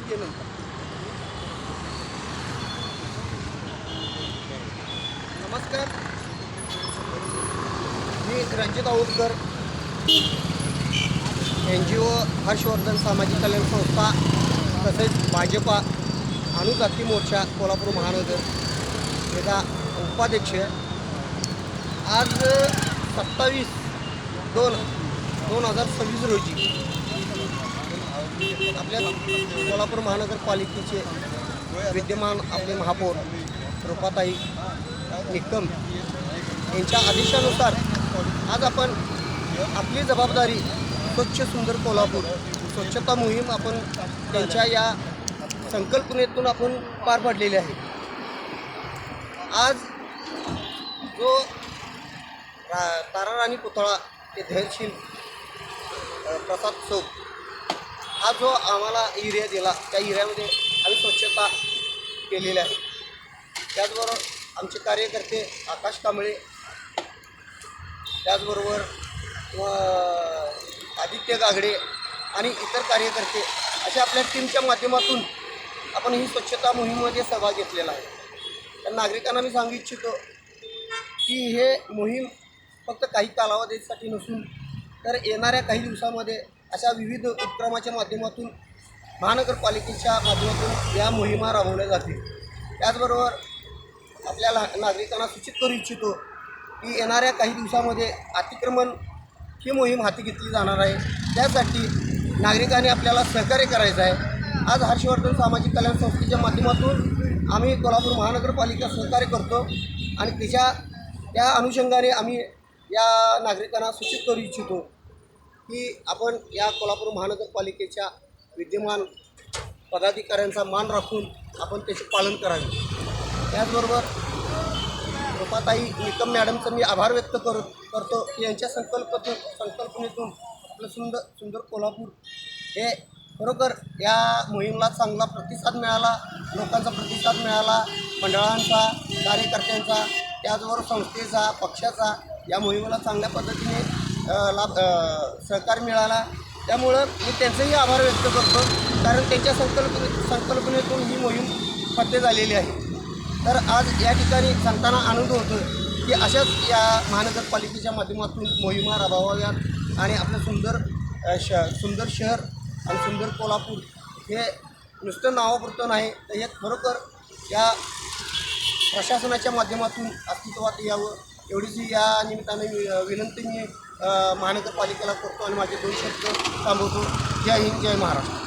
घे नंतर. नमस्कार, मी रणजित औदकर, NGO हर्षवर्धन सामाजिक कल्याण संस्था तसेच भाजपा अनुजाती मोर्चा कोल्हापूर महानगर याचा उपाध्यक्ष. आज 27/2/2026 रोजी आपल्या कोल्हापूर महानगरपालिकेचे विद्यमान आपले महापौर रुपाताई निकम यांच्या आदेशानुसार आज आपण आपली जबाबदारी स्वच्छ सुंदर कोल्हापूर स्वच्छता मोहीम आपण त्यांच्या या संकल्पनेतून आपण पार पाडलेली आहे. आज जो ताराराणी पुतळा ते धैर्यशील प्रसाद चौक हा जो आम्हाला एरिया दिला त्या एरियामध्ये आम्ही स्वच्छता केलेली आहे. त्याचबरोबर आमचे कार्यकर्ते आकाश कांबळे, त्याचबरोबर आदित्य गागडे आणि इतर कार्यकर्ते अशा आपल्या टीमच्या माध्यमातून आपण ही स्वच्छता मोहीममध्ये सहभाग घेतलेला आहे. तर नागरिकांना मी सांगू इच्छितो की हे मोहीम फक्त काही कालावधीसाठी नसून तर येणाऱ्या काही दिवसामध्ये अशा विविध उपक्रमाच्या माध्यमातून महानगरपालिकेच्या माध्यमातून या मोहिमा राबवल्या जातील. त्याचबरोबर आपल्याला नागरिकांना सूचित करू इच्छितो की येणाऱ्या काही दिवसामध्ये अतिक्रमण ही मोहीम हाती घेतली जाणार आहे. त्यासाठी नागरिकांनी आपल्याला सहकार्य करायचं आहे. आज हर्षवर्धन सामाजिक कल्याण संस्थेच्या माध्यमातून आम्ही कोल्हापूर महानगरपालिका सहकार्य करतो आणि त्या अनुषंगाने आम्ही या नागरिकांना सूचित करू इच्छितो की आपण या कोल्हापूर महानगरपालिकेच्या विद्यमान पदाधिकाऱ्यांचा मान राखून आपण त्याचे पालन करावे. त्याचबरोबर रुपाताई निकम मॅडमचं मी आभार व्यक्त करतो की यांच्या संकल्पनेतून आपलं सुंदर कोल्हापूर हे खरोखर या मोहिमेला चांगला प्रतिसाद मिळाला, लोकांचा प्रतिसाद मिळाला, मंडळांचा, कार्यकर्त्यांचा, त्याचबरोबर संस्थेचा, पक्षाचा या मोहिमेला चांगल्या पद्धतीने सहकार मिळाला. त्यामुळं मी त्यांचेही आभार व्यक्त करतो कारण त्यांच्या संकल्पनेतून ही मोहीम फत्ते झालेली आहे. तर आज या ठिकाणी सांगताना आनंद होतो की अशाच या महानगरपालिकेच्या माध्यमातून मोहिमा राबवाव्यात आणि आपलं सुंदर शहर आणि सुंदर कोल्हापूर हे नुसतं नावापुरतं नाही तर हे खरोखर या प्रशासनाच्या माध्यमातून अस्तित्वात यावं एवढीच या निमित्ताने विनंती मी महानगरपालिकेला करतो आणि माझे 2 शब्द थांबवतो. जय हिंद, जय महाराष्ट्र.